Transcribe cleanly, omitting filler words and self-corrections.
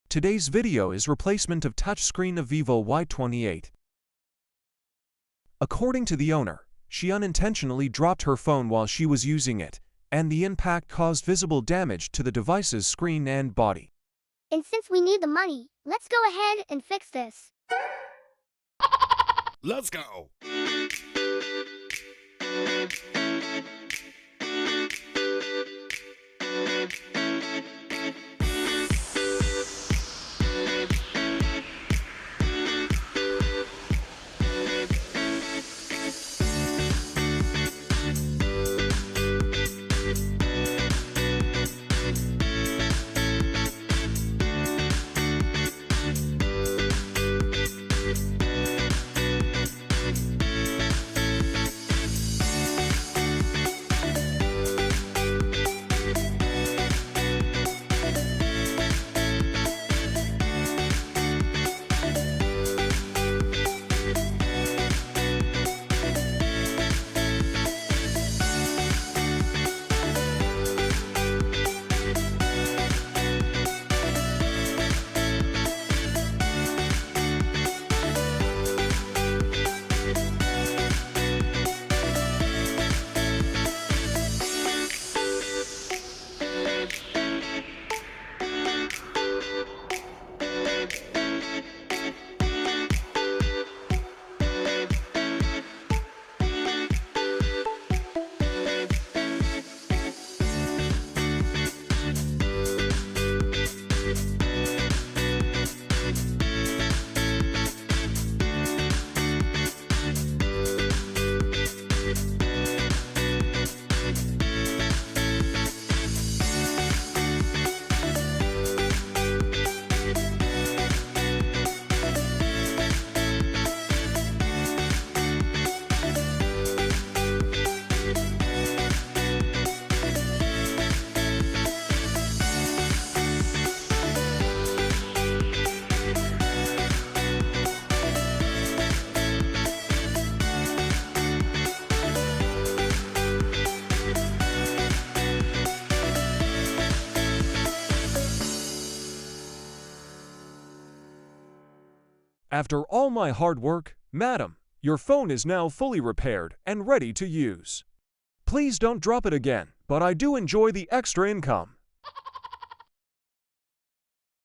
Today's video is replacement of touchscreen of Vivo Y28. According to the owner, she unintentionally dropped her phone while she was using it, and the impact caused visible damage to the device's screen and body. And since we need the money, let's go ahead and fix this. Let's go! After all my hard work, madam, your phone is now fully repaired and ready to use. Please don't drop it again, but I do enjoy the extra income.